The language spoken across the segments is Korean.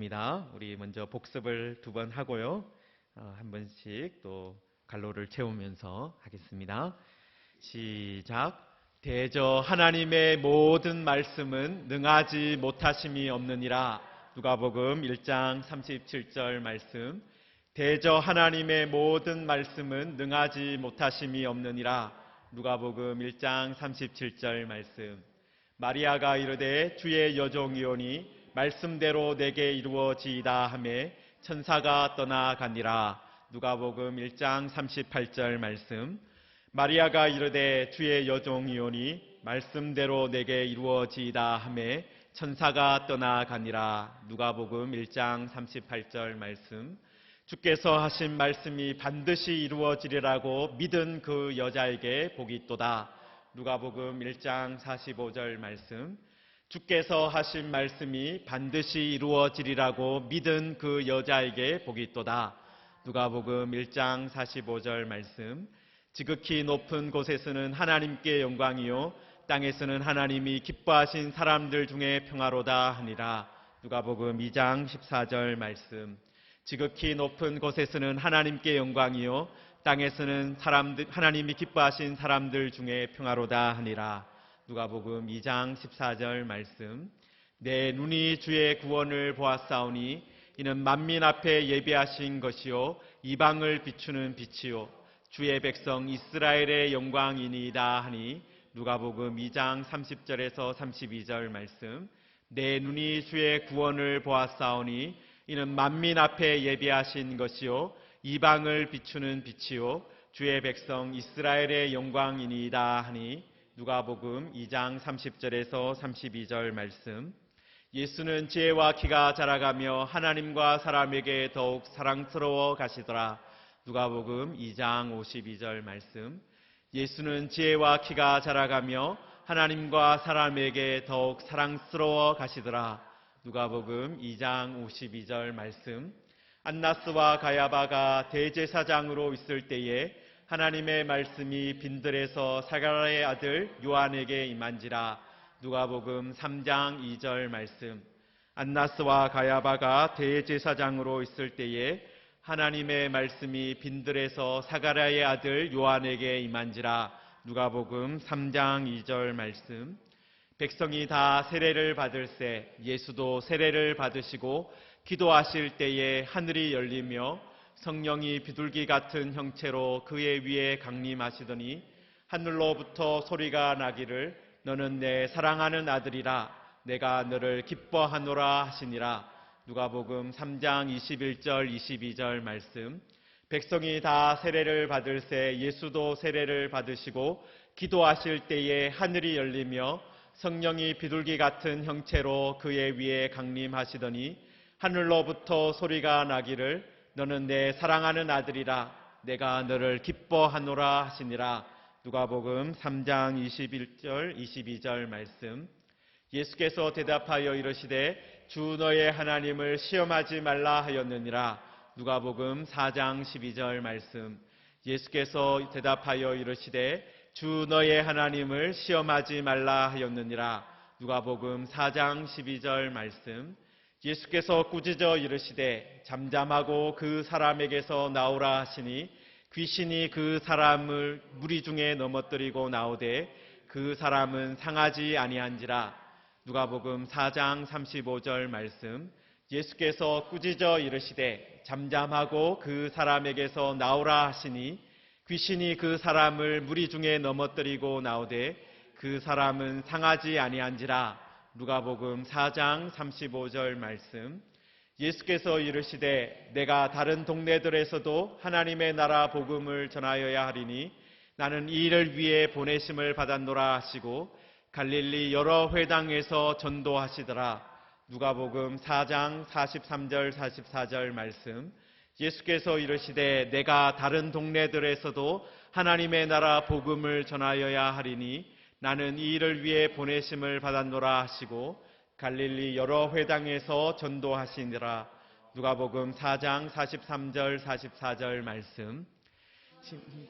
입니다. 우리 먼저 복습을 2번 하고요. 한 번씩 또 갈로를 채우면서 하겠습니다. 시작. 대저 하나님의 모든 말씀은 능하지 못하심이 없느니라. 누가복음 1장 37절 말씀. 대저 하나님의 모든 말씀은 능하지 못하심이 없느니라. 누가복음 1장 37절 말씀. 마리아가 이르되 주의 여종이오니 말씀대로 내게 이루어지이다 하매 천사가 떠나가니라. 누가복음 1장 38절 말씀. 마리아가 이르되 주의 여종이오니 말씀대로 내게 이루어지이다 하매 천사가 떠나가니라. 누가복음 1장 38절 말씀. 주께서 하신 말씀이 반드시 이루어지리라고 믿은 그 여자에게 복이 있도다. 누가복음 1장 45절 말씀. 주께서 하신 말씀이 반드시 이루어지리라고 믿은 그 여자에게 복이 있도다. 누가복음 1장 45절 말씀. 지극히 높은 곳에서는 하나님께 영광이요 땅에서는 하나님이 기뻐하신 사람들 중에 평화로다 하니라. 누가복음 2장 14절 말씀. 지극히 높은 곳에서는 하나님께 영광이요 땅에서는 하나님이 기뻐하신 사람들 중에 평화로다 하니라. 누가복음 2장 14절 말씀. 내 눈이 주의 구원을 보았사오니 이는 만민 앞에 예비하신 것이요 이방을 비추는 빛이요 주의 백성 이스라엘의 영광이니이다 하니. 누가복음 2장 30절에서 32절 말씀. 내 눈이 주의 구원을 보았사오니 이는 만민 앞에 예비하신 것이요 이방을 비추는 빛이요 주의 백성 이스라엘의 영광이니이다 하니. 누가복음 2장 30절에서 32절 말씀. 예수는 지혜와 키가 자라가며 하나님과 사람에게 더욱 사랑스러워 가시더라. 누가복음 2장 52절 말씀. 예수는 지혜와 키가 자라가며 하나님과 사람에게 더욱 사랑스러워 가시더라. 누가복음 2장 52절 말씀. 안나스와 가야바가 대제사장으로 있을 때에 하나님의 말씀이 빈들에서 사가랴의 아들 요한에게 임한지라. 누가복음 3장 2절 말씀. 안나스와 가야바가 대제사장으로 있을 때에 하나님의 말씀이 빈들에서 사가랴의 아들 요한에게 임한지라. 누가복음 3장 2절 말씀. 백성이 다 세례를 받을새 예수도 세례를 받으시고 기도하실 때에 하늘이 열리며 성령이 비둘기 같은 형체로 그의 위에 강림하시더니 하늘로부터 소리가 나기를 너는 내 사랑하는 아들이라 내가 너를 기뻐하노라 하시니라. 누가복음 3장 21절 22절 말씀. 백성이 다 세례를 받을새 예수도 세례를 받으시고 기도하실 때에 하늘이 열리며 성령이 비둘기 같은 형체로 그의 위에 강림하시더니 하늘로부터 소리가 나기를 너는 내 사랑하는 아들이라 내가 너를 기뻐하노라 하시니라. 누가복음 3장 21절 22절 말씀. 예수께서 대답하여 이르시되 주 너의 하나님을 시험하지 말라 하였느니라. 누가복음 4장 12절 말씀. 예수께서 대답하여 이르시되 주 너의 하나님을 시험하지 말라 하였느니라. 누가복음 4장 12절 말씀. 예수께서 꾸짖어 이르시되 잠잠하고 그 사람에게서 나오라 하시니 귀신이 그 사람을 무리 중에 넘어뜨리고 나오되 그 사람은 상하지 아니한지라. 누가복음 4장 35절 말씀. 예수께서 꾸짖어 이르시되 잠잠하고 그 사람에게서 나오라 하시니 귀신이 그 사람을 무리 중에 넘어뜨리고 나오되 그 사람은 상하지 아니한지라. 누가복음 4장 35절 말씀. 예수께서 이르시되 내가 다른 동네들에서도 하나님의 나라 복음을 전하여야 하리니 나는 이 일을 위해 보내심을 받았노라 하시고 갈릴리 여러 회당에서 전도하시더라. 누가복음 4장 43절 44절 말씀. 예수께서 이르시되 내가 다른 동네들에서도 하나님의 나라 복음을 전하여야 하리니 나는 이 일을 위해 보내심을 받았노라 하시고 갈릴리 여러 회당에서 전도하시니라. 누가복음 4장 43절 44절 말씀.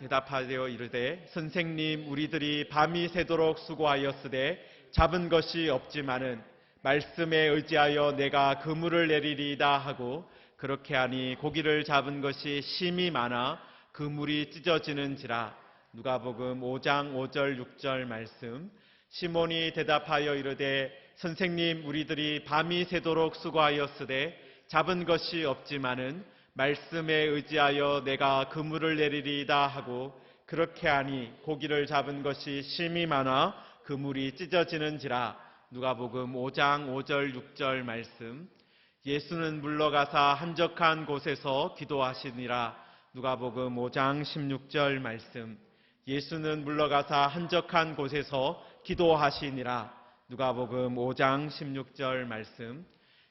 대답하여 이르되 선생님 우리들이 밤이 새도록 수고하였으되 잡은 것이 없지만은 말씀에 의지하여 내가 그물을 내리리이다 하고 그렇게 하니 고기를 잡은 것이 심이 많아 그물이 찢어지는지라. 누가복음 5장 5절 6절 말씀. 시몬이 대답하여 이르되 선생님, 우리들이 밤이 새도록 수고하였으되 잡은 것이 없지만은 말씀에 의지하여 내가 그물을 내리리이다 하고 그렇게 하니 고기를 잡은 것이 심이 많아 그물이 찢어지는지라. 누가복음 5장 5절 6절 말씀. 예수는 물러가사 한적한 곳에서 기도하시니라. 누가복음 5장 16절 말씀. 예수는 물러가사 한적한 곳에서 기도하시니라. 누가복음 5장 16절 말씀.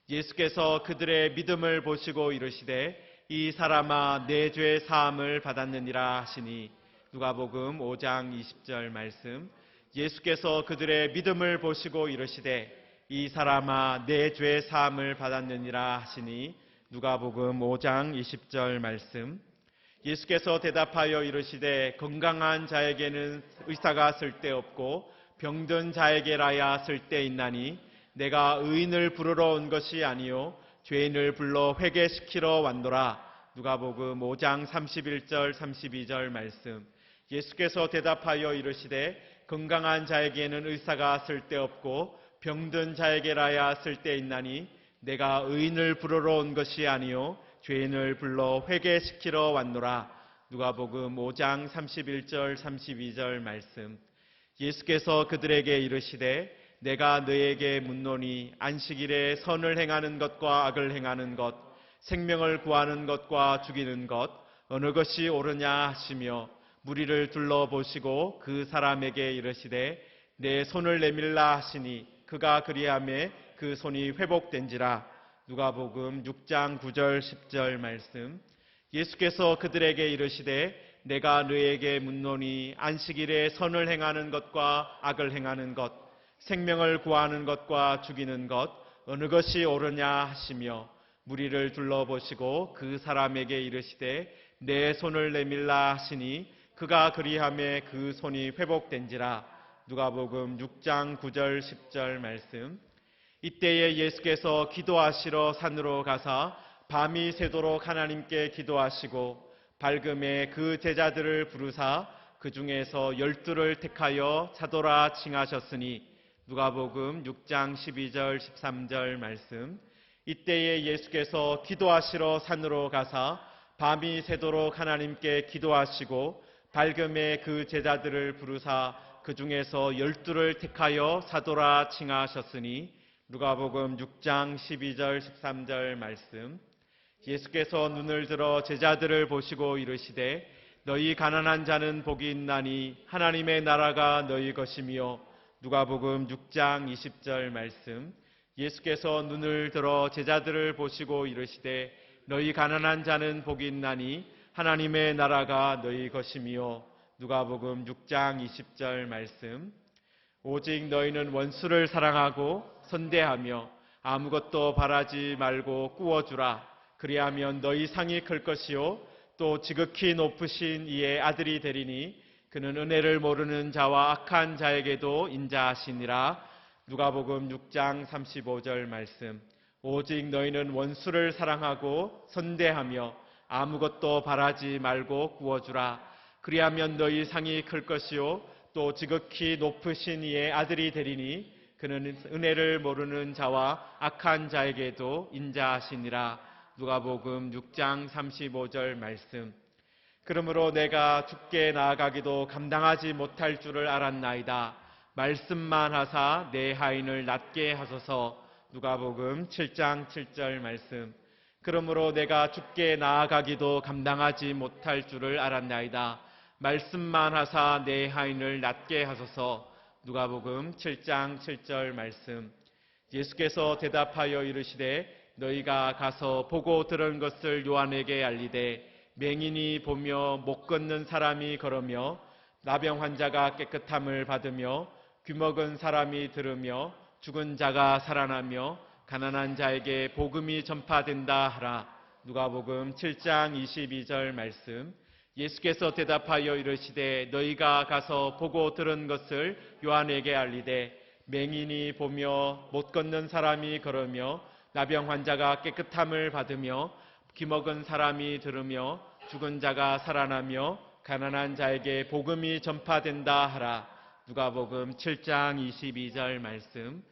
예수께서 그들의 믿음을 보시고 이르시되 이 사람아 내 죄 사함을 받았느니라 하시니. 누가복음 5장 20절 말씀. 예수께서 그들의 믿음을 보시고 이르시되 이 사람아 내 죄 사함을 받았느니라 하시니. 누가복음 5장 20절 말씀. 예수께서 대답하여 이르시되 건강한 자에게는 의사가 쓸데없고 병든 자에게라야 쓸데있나니 내가 의인을 부르러 온 것이 아니요 죄인을 불러 회개시키러 왔노라. 누가복음 5장 31절 32절 말씀. 예수께서 대답하여 이르시되 건강한 자에게는 의사가 쓸데없고 병든 자에게라야 쓸데있나니 내가 의인을 부르러 온 것이 아니요 죄인을 불러 회개시키러 왔노라. 누가복음 5장 31절 32절 말씀. 예수께서 그들에게 이르시되 내가 너에게 묻노니 안식일에 선을 행하는 것과 악을 행하는 것, 생명을 구하는 것과 죽이는 것 어느 것이 옳으냐 하시며 무리를 둘러보시고 그 사람에게 이르시되 내 손을 내밀라 하시니 그가 그리하매 그 손이 회복된지라. 누가복음 6장 9절 10절 말씀. 예수께서 그들에게 이르시되 내가 너에게 묻노니 안식일에 선을 행하는 것과 악을 행하는 것, 생명을 구하는 것과 죽이는 것 어느 것이 옳으냐 하시며 무리를 둘러보시고 그 사람에게 이르시되 내 손을 내밀라 하시니 그가 그리하매 그 손이 회복된지라. 누가복음 6장 9절 10절 말씀. 이때에 예수께서 기도하시러 산으로 가사 밤이 새도록 하나님께 기도하시고 밝음에 그 제자들을 부르사 그 중에서 12를 택하여 사도라 칭하셨으니. 누가복음 6장 12절 13절 말씀. 이때에 예수께서 기도하시러 산으로 가사 밤이 새도록 하나님께 기도하시고 밝음에 그 제자들을 부르사 그 중에서 12를 택하여 사도라 칭하셨으니. 누가복음 6장 12절 13절 말씀. 예수께서 눈을 들어 제자들을 보시고 이르시되 너희 가난한 자는 복이 있나니 하나님의 나라가 너희 것이며. 누가복음 6장 20절 말씀. 예수께서 눈을 들어 제자들을 보시고 이르시되 너희 가난한 자는 복이 있나니 하나님의 나라가 너희 것이며. 누가복음 6장 20절 말씀. 오직 너희는 원수를 사랑하고 선대하며 아무것도 바라지 말고 꾸어주라. 그리하면 너희 상이 클 것이요 또 지극히 높으신 이의 아들이 되리니 그는 은혜를 모르는 자와 악한 자에게도 인자하시니라. 누가복음 6장 35절 말씀. 오직 너희는 원수를 사랑하고 선대하며 아무것도 바라지 말고 꾸어주라. 그리하면 너희 상이 클 것이요 또 지극히 높으신 이의 아들이 되리니 그는 은혜를 모르는 자와 악한 자에게도 인자하시니라. 누가복음 6장 35절 말씀. 그러므로 내가 주께 나아가기도 감당하지 못할 줄을 알았나이다. 말씀만 하사 내 하인을 낫게 하소서. 누가복음 7장 7절 말씀. 그러므로 내가 주께 나아가기도 감당하지 못할 줄을 알았나이다. 말씀만 하사 내 하인을 낫게 하소서. 누가복음 7장 7절 말씀. 예수께서 대답하여 이르시되 너희가 가서 보고 들은 것을 요한에게 알리되 맹인이 보며 못 걷는 사람이 걸으며 나병 환자가 깨끗함을 받으며 귀먹은 사람이 들으며 죽은 자가 살아나며 가난한 자에게 복음이 전파된다 하라. 누가복음 7장 22절 말씀. 예수께서 대답하여 이르시되 너희가 가서 보고 들은 것을 요한에게 알리되 맹인이 보며 못 걷는 사람이 걸으며 나병 환자가 깨끗함을 받으며 기먹은 사람이 들으며 죽은 자가 살아나며 가난한 자에게 복음이 전파된다 하라. 누가복음 7장 22절 말씀.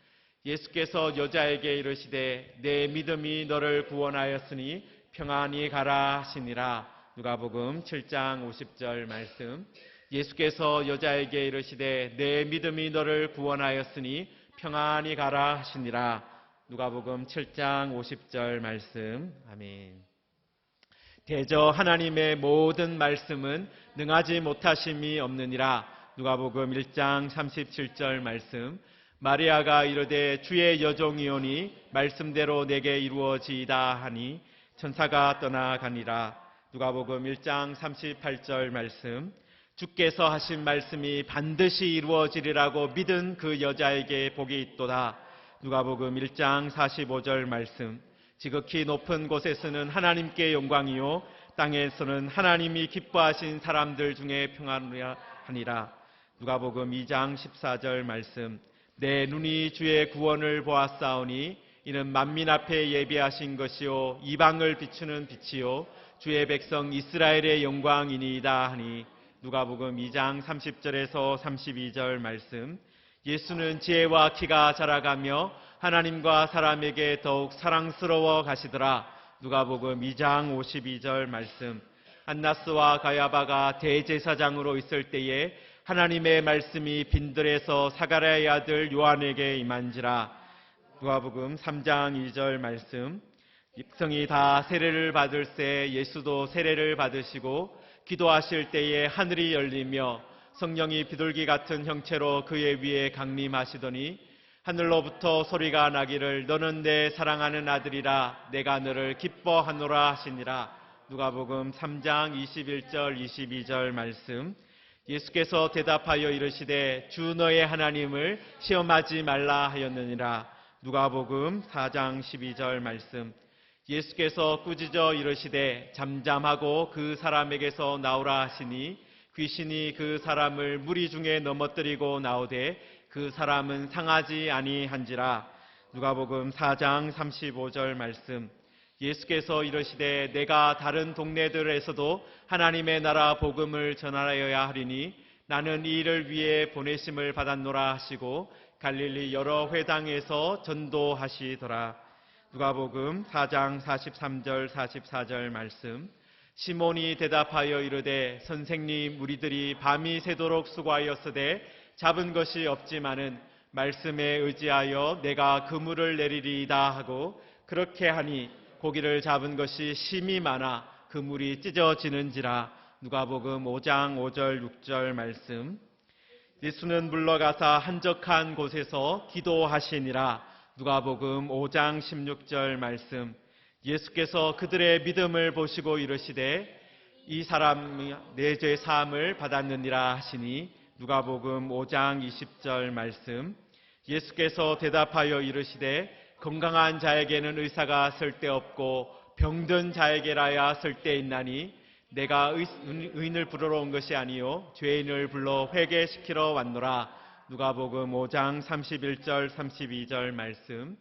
예수께서 여자에게 이르시되 내 믿음이 너를 구원하였으니 평안히 가라 하시니라. 누가복음 7장 50절 말씀. 예수께서 여자에게 이르시되 내 믿음이 너를 구원하였으니 평안히 가라 하시니라. 누가복음 7장 50절 말씀. 아멘. 대저 하나님의 모든 말씀은 능하지 못하심이 없느니라. 누가복음 1장 37절 말씀. 마리아가 이르되 주의 여종이오니 말씀대로 내게 이루어지이다 하니 천사가 떠나가니라. 누가복음 1장 38절 말씀. 주께서 하신 말씀이 반드시 이루어지리라고 믿은 그 여자에게 복이 있도다. 누가복음 1장 45절 말씀. 지극히 높은 곳에서는 하나님께 영광이요 땅에서는 하나님이 기뻐하신 사람들 중에 평안하니라 하니라. 누가복음 2장 14절 말씀. 내 눈이 주의 구원을 보았사오니 이는 만민 앞에 예비하신 것이요 이방을 비추는 빛이요 주의 백성 이스라엘의 영광이니이다 하니. 누가복음 2장 30절에서 32절 말씀. 예수는 지혜와 키가 자라가며 하나님과 사람에게 더욱 사랑스러워 가시더라. 누가복음 2장 52절 말씀. 안나스와 가야바가 대제사장으로 있을 때에 하나님의 말씀이 빈들에서 사가랴의 아들 요한에게 임한지라. 누가복음 3장 2절 말씀. 백성이 다 세례를 받을새 예수도 세례를 받으시고 기도하실 때에 하늘이 열리며 성령이 비둘기 같은 형체로 그의 위에 강림하시더니 하늘로부터 소리가 나기를 너는 내 사랑하는 아들이라 내가 너를 기뻐하노라 하시니라. 누가복음 3장 21절 22절 말씀. 예수께서 대답하여 이르시되 주 너의 하나님을 시험하지 말라 하였느니라. 누가복음 4장 12절 말씀. 예수께서 꾸짖어 이르시되 잠잠하고 그 사람에게서 나오라 하시니 귀신이 그 사람을 무리 중에 넘어뜨리고 나오되 그 사람은 상하지 아니한지라. 누가복음 4장 35절 말씀. 예수께서 이르시되 내가 다른 동네들에서도 하나님의 나라 복음을 전하여야 하리니 나는 이 일을 위해 보내심을 받았노라 하시고 갈릴리 여러 회당에서 전도하시더라. 누가복음 4장 43절 44절 말씀. 시몬이 대답하여 이르되 선생님 우리들이 밤이 새도록 수고하였으되 잡은 것이 없지만은 말씀에 의지하여 내가 그물을 내리리이다 하고 그렇게 하니 고기를 잡은 것이 심히 많아 그물이 찢어지는지라. 누가복음 5장 5절 6절 말씀. 예수는 물러가사 한적한 곳에서 기도하시니라. 누가복음 5장 16절 말씀. 예수께서 그들의 믿음을 보시고 이르시되 이 사람이 내 죄 사함을 받았느니라 하시니. 누가복음 5장 20절 말씀. 예수께서 대답하여 이르시되 건강한 자에게는 의사가 쓸데없고 병든 자에게라야 쓸데있나니 내가 의인을 부르러 온 것이 아니요 죄인을 불러 회개시키러 왔노라. 누가복음 5장 31절 32절 말씀.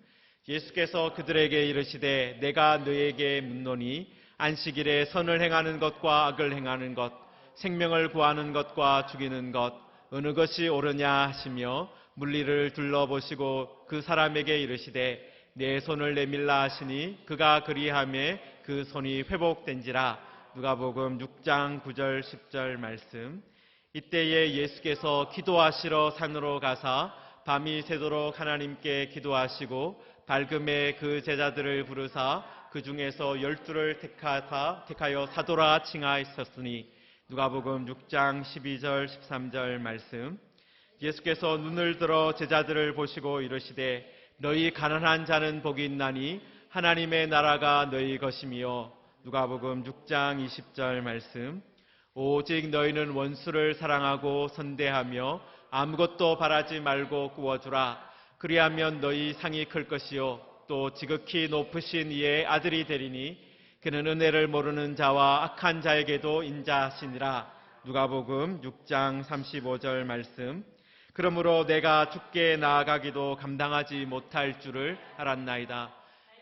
예수께서 그들에게 이르시되 내가 너에게 묻노니 안식일에 선을 행하는 것과 악을 행하는 것 생명을 구하는 것과 죽이는 것 어느 것이 옳으냐 하시며 물리를 둘러보시고 그 사람에게 이르시되 내 손을 내밀라 하시니 그가 그리하매 그 손이 회복된지라. 누가복음 6장 9절 10절 말씀. 이때에 예수께서 기도하시러 산으로 가사 밤이 새도록 하나님께 기도하시고 밝음에 그 제자들을 부르사 그 중에서 12를 택하여 사도라 칭하였으니. 누가복음 6장 12절 13절 말씀. 예수께서 눈을 들어 제자들을 보시고 이르시되 너희 가난한 자는 복이 있나니 하나님의 나라가 너희 것이며. 누가복음 6장 20절 말씀. 오직 너희는 원수를 사랑하고 선대하며 아무것도 바라지 말고 구워주라. 그리하면 너희 상이 클 것이요 또 지극히 높으신 이의 아들이 되리니 그는 은혜를 모르는 자와 악한 자에게도 인자하시니라. 누가복음 6장 35절 말씀. 그러므로 내가 주께 나아가기도 감당하지 못할 줄을 알았나이다.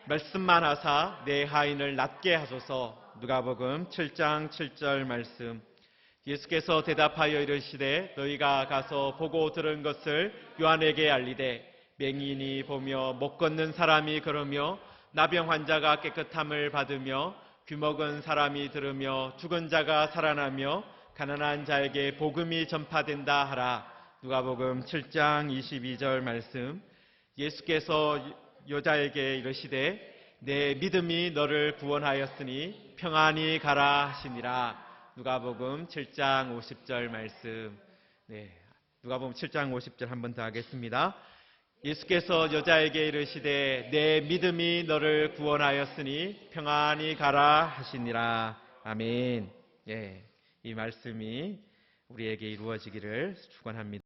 말씀만 하사 내 하인을 낫게 하소서. 누가복음 7장 7절 말씀. 예수께서 대답하여 이르시되 너희가 가서 보고 들은 것을 요한에게 알리되 맹인이 보며 못 걷는 사람이 걸으며 나병 환자가 깨끗함을 받으며 귀먹은 사람이 들으며 죽은 자가 살아나며 가난한 자에게 복음이 전파된다 하라. 누가복음 7장 22절 말씀. 예수께서 여자에게 이르시되 내 믿음이 너를 구원하였으니 평안히 가라 하시니라. 누가복음 7장 50절 말씀. 누가복음 7장 50절 한 번 더 하겠습니다. 예수께서 여자에게 이르시되 내 믿음이 너를 구원하였으니 평안히 가라 하시니라. 아멘. 이 말씀이 우리에게 이루어지기를 축원합니다.